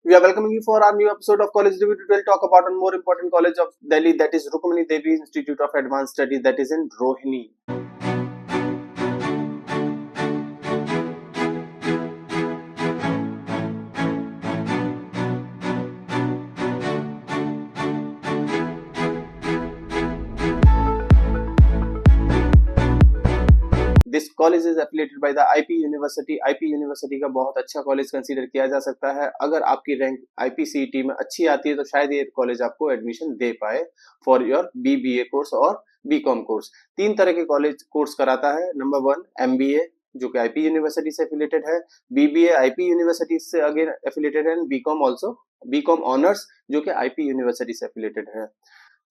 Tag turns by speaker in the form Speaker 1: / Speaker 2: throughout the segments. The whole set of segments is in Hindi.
Speaker 1: We are welcoming you for our new episode of College Review. Today we'll talk about one more important college of Delhi, that is Rukmani Devi Institute of Advanced Studies, that is in Rohini. This college is affiliated by the IP university. IP university का बहुत अच्छा कॉलेज कंसीडर किया जा सकता है। अगर आपकी रैंक आईपीसीईटी में अच्छी आती है तो शायद ये कॉलेज आपको एडमिशन दे पाए फॉर योर बीबीए कोर्स और बीकॉम कोर्स। तीन तरह के कॉलेज कोर्स कराता है। नंबर 1 एमबीए जो कि आईपी यूनिवर्सिटी से एफिलिएटेड है, बीबीए आईपी यूनिवर्सिटी से अगेन एफिलिएटेड है, बीकॉम आल्सो बीकॉम ऑनर्स जो कि आईपी यूनिवर्सिटी से एफिलिएटेड है।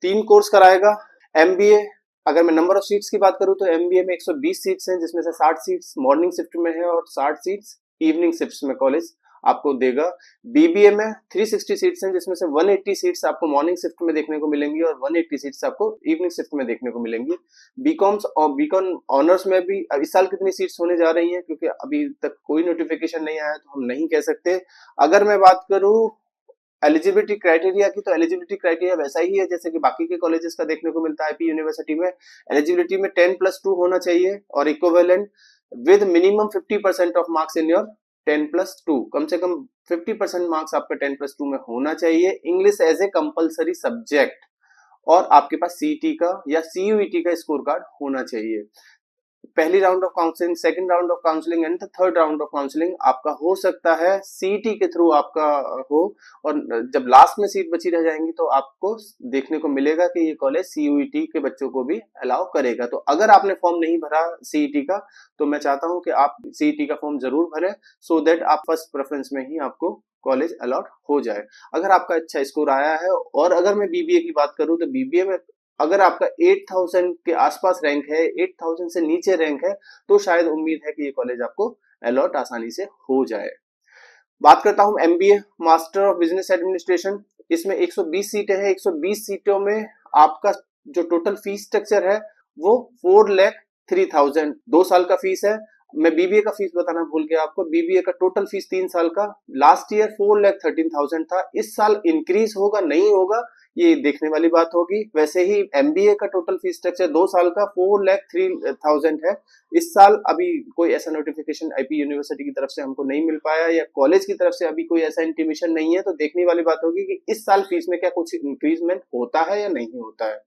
Speaker 1: तीन कोर्स कराएगा। एमबीए अगर मैं नंबर ऑफ सीट्स की बात करूं तो एमबीए में 120 सीट्स हैं, जिसमें से 60 सीट्स मॉर्निंग शिफ्ट में है और 60 सीट्स इवनिंग शिफ्ट्स में कॉलेज आपको देगा। बीबीए में 360 सीट्स हैं, जिसमें से 180 सीट्स आपको मॉर्निंग शिफ्ट में देखने को मिलेंगी और 180 सीट्स आपको इवनिंग शिफ्ट में देखने को मिलेंगी। बीकॉम्स और बीकॉम ऑनर्स में भी इस साल कितनी सीट्स होने जा रही हैं, क्योंकि अभी तक कोई नोटिफिकेशन नहीं आया तो हम नहीं कह सकते। अगर मैं बात करूं एलिजिबिलिटी क्राइटेरिया की, तो एलिजिबिलिटी क्राइटेरिया वैसा ही है जैसे कि बाकी के कॉलेजेस का देखने को मिलता है। आईपी यूनिवर्सिटी में एलिजिबिलिटी में 10+2 होना चाहिए और equivalent with minimum 50% of marks in your 10+2। कम से कम 50% मार्क्स आपका 10+2 में होना चाहिए। English as a compulsory subject और आपके पास सीईटी का या सीयूईटी का स्कोर कार्ड होना चाहिए। पहली round of counselling, second round of counselling and third round of counselling आपका हो सकता है सीटी के थ्रू आपका हो, और जब लास्ट में सीट बची रह जाएंगी तो आपको देखने को मिलेगा कि ये कॉलेज सीयूईटी के बच्चों को भी अलाउ करेगा। तो अगर आपने फॉर्म नहीं भरा सीईटी का तो मैं चाहता हूं कि आप सीईटी का फॉर्म जरूर भरें, सो दैट आप फर्स्ट प्रेफरेंस में ही आपको कॉलेज अलॉट हो जाए। अगर आपका अच्छा स्कोर आया है, और अगर मैं बीबीए की बात करूं तो बीबीए में अगर आपका 8000 के आसपास रैंक है, 8000 से नीचे रैंक है, तो शायद उम्मीद है कि ये कॉलेज आपको अलॉट आसानी से हो जाए। बात करता हूं MBA master of business administration. इसमें 120 सीटें हैं। 120 सीटों में आपका जो टोटल फीस स्ट्रक्चर है वो 4,03,000 2 साल का फीस है। मैं बीबीए का फीस बताना भूल गया आपको। बीबीए का टोटल फीस 3 साल का लास्ट ईयर 4,13,000 था। इस साल इंक्रीज होगा नहीं होगा ये देखने वाली बात होगी। वैसे ही एमबीए का टोटल फीस स्ट्रक्चर 2 साल का 4,03,000 है। इस साल अभी कोई ऐसा नोटिफिकेशन आईपी यूनिवर्सिटी की तरफ से हमको नहीं मिल पाया या कॉलेज की तरफ से अभी कोई ऐसा इंटीमेशन नहीं है, तो देखने वाली बात होगी कि इस साल फीस में क्या कुछ इंक्रीजमेंट होता है या नहीं होता है।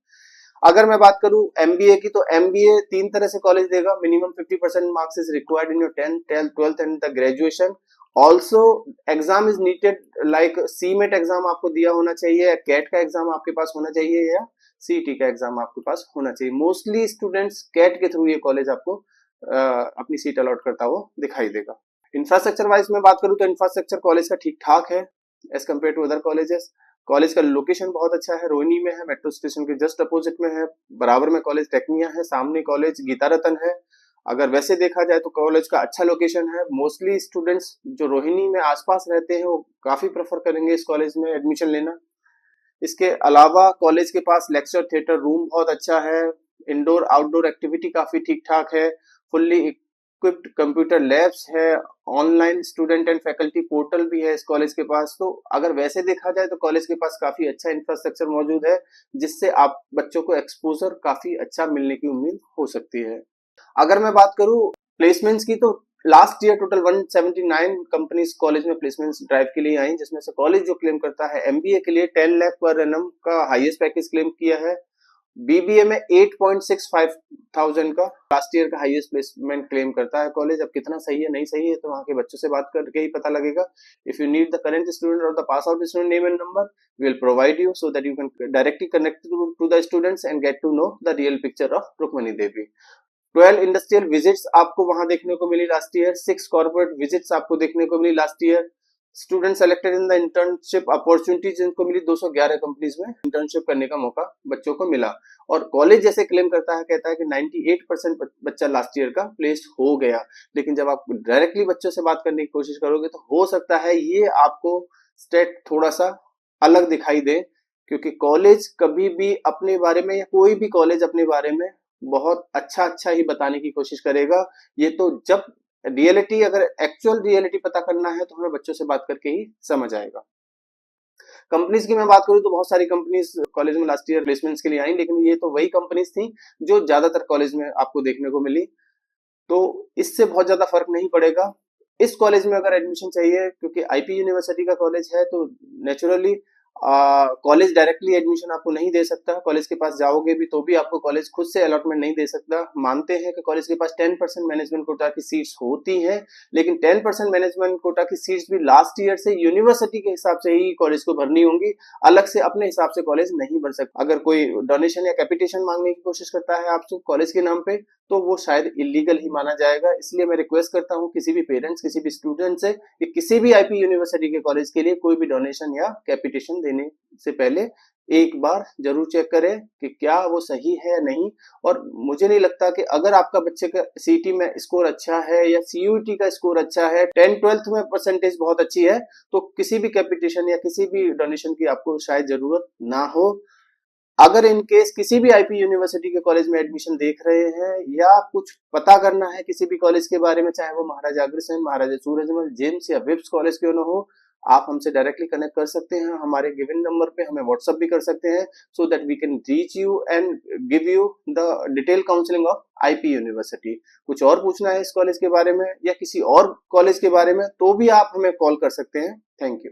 Speaker 1: अगर मैं बात करूं एमबीए की, तो एमबीए तीन तरह से कॉलेज देगा। Minimum 50% marks is required in your 10th 12th and the graduation. Also exam is needed like CMAT exam आपको दिया होना चाहिए, या कैट का एग्जाम आपके पास होना चाहिए, या सीटी का एग्जाम आपके पास होना चाहिए। मोस्टली स्टूडेंट्स कैट के थ्रू ये कॉलेज आपको अपनी सीट अलॉट करता हुआ दिखाई देगा। इंफ्रास्ट्रक्चर वाइज में बात करूं तो इंफ्रास्ट्रक्चर कॉलेज का ठीक ठाक है as compare to other colleges. College का लोकेशन बहुत अच्छा है, रोहिणी में है, मेट्रो स्टेशन के जस्ट अपोजिट में है। बराबर में कॉलेज टेक्निया है, सामने कॉलेज गीता रतन है। अगर वैसे देखा जाए तो कॉलेज का अच्छा लोकेशन है। मोस्टली स्टूडेंट्स जो रोहिणी में आसपास रहते हैं वो काफी प्रेफर करेंगे इस कॉलेज में एडमिशन लेना। इसके अलावा कॉलेज के पास लेक्चर थिएटर रूम बहुत अच्छा है। इंडोर आउटडोर एक्टिविटी काफी ठीक ठाक है। फुल्ली इक्विप्ड कंप्यूटर लैब्स है। Online student and faculty portal भी है इस कॉलेज के पास। तो अगर वैसे देखा जाए तो कॉलेज के पास काफी अच्छा इंफ्रास्ट्रक्चर मौजूद है, जिससे आप बच्चों को एक्सपोजर काफी अच्छा मिलने की उम्मीद हो सकती है। अगर मैं बात करूं प्लेसमेंट्स की, तो last year total 179 companies college में प्लेसमेंट्स ड्राइव के लिए आई, जिसमें से कॉलेज जो क्लेम करता है एमबीए के लिए 10 लाख पर एनम का हाईएस्ट पैकेज क्लेम किया है। बीबीए में 8,65,000 का लास्ट ईयर का हाईएस्ट प्लेसमेंट क्लेम करता है कॉलेज। अब कितना सही है नहीं सही है तो वहां के बच्चों से बात करके ही पता लगेगा। If you need the current student और the pass out student name and number, we will provide you so that you can directly connect to the students and get to know the real picture of Rukmani Devi. 12 industrial visits आपको वहां देखने को मिली लास्ट ईयर। 6 कॉर्पोरेट विजिट्स आपको देखने को मिली last year. Student selected in the internship opportunities जिनको मिली 211 कंपनीज में इंटर्नशिप करने का मौका बच्चों को मिला। और कॉलेज जैसे क्लेम करता है, कहता है कि 98% बच्चा लास्ट ईयर का प्लेस्ड हो गया। लेकिन जब आप डायरेक्टली बच्चों से बात करने की कोशिश करोगे तो हो सकता है ये आपको स्टेट थोड़ा सा अलग दिखाई दे, क्योंकि कॉलेज कभी भी अपने बारे में या कोई भी कॉलेज अपने बारे में बहुत अच्छा ही बताने की कोशिश करेगा। ये तो जब रियलिटी, अगर एक्चुअल रियलिटी पता करना है तो हमें बच्चों से बात करके ही समझ आएगा। कंपनीज की मैं बात करूँ तो बहुत सारी कंपनीज कॉलेज में लास्ट ईयर प्लेसमेंट्स के लिए आई, लेकिन ये तो वही कंपनीज थी जो ज्यादातर कॉलेज में आपको देखने को मिली। तो इससे बहुत ज्यादा फर्क नहीं पड़ेगा। इस कॉलेज में अगर एडमिशन चाहिए, क्योंकि आईपी यूनिवर्सिटी का कॉलेज है, तो नेचुरली कॉलेज डायरेक्टली एडमिशन आपको नहीं दे सकता। कॉलेज के पास जाओगे भी तो भी आपको कॉलेज खुद से अलॉटमेंट नहीं दे सकता। मानते हैं कि कॉलेज के पास 10% मैनेजमेंट कोटा की सीट्स होती हैं, लेकिन 10% मैनेजमेंट कोटा की सीट्स भी लास्ट ईयर से यूनिवर्सिटी के हिसाब से ही कॉलेज को भरनी होंगी, अलग से अपने हिसाब से कॉलेज नहीं भर सकता। अगर कोई डोनेशन या कैपिटेशन मांगने की कोशिश करता है आपसे कॉलेज के नाम पे, तो वो शायद इलीगल ही माना जाएगा। इसलिए मैं रिक्वेस्ट करता हूँ किसी भी पेरेंट्स, किसी भी स्टूडेंट से कि किसी भी आईपी यूनिवर्सिटी के कॉलेज के लिए कोई भी डोनेशन या कैपिटेशन देने से पहले एक बार जरूर चेक करें कि क्या वो सही है या नहीं। और मुझे नहीं लगता कि अगर आपका बच्चे का सीईटी में स्कोर अच्छा है या सीयूईटी का स्कोर अच्छा है, 10-12th में परसेंटेज बहुत अच्छी है, तो किसी भी कैपिटेशन या किसी भी डोनेशन की आपको शायद जरूरत ना हो। अगर इन केस किसी भी आईपी यूनिवर्सिटी के कॉलेज में एडमिशन देख रहे हैं या कुछ पता करना है किसी भी कॉलेज के बारे में, चाहे वो महाराजा अग्रसेन, महाराजा सूरजमल, जेम्स या विप्स कॉलेज क्यों ना हो, आप हमसे डायरेक्टली कनेक्ट कर सकते हैं। हमारे गिवन नंबर पे हमें व्हाट्सएप भी कर सकते हैं, so that we can reach you and give you the detail counselling of IP university. कुछ और पूछना है इस कॉलेज के बारे में या किसी और कॉलेज के बारे में, तो भी आप हमें कॉल कर सकते हैं। Thank you.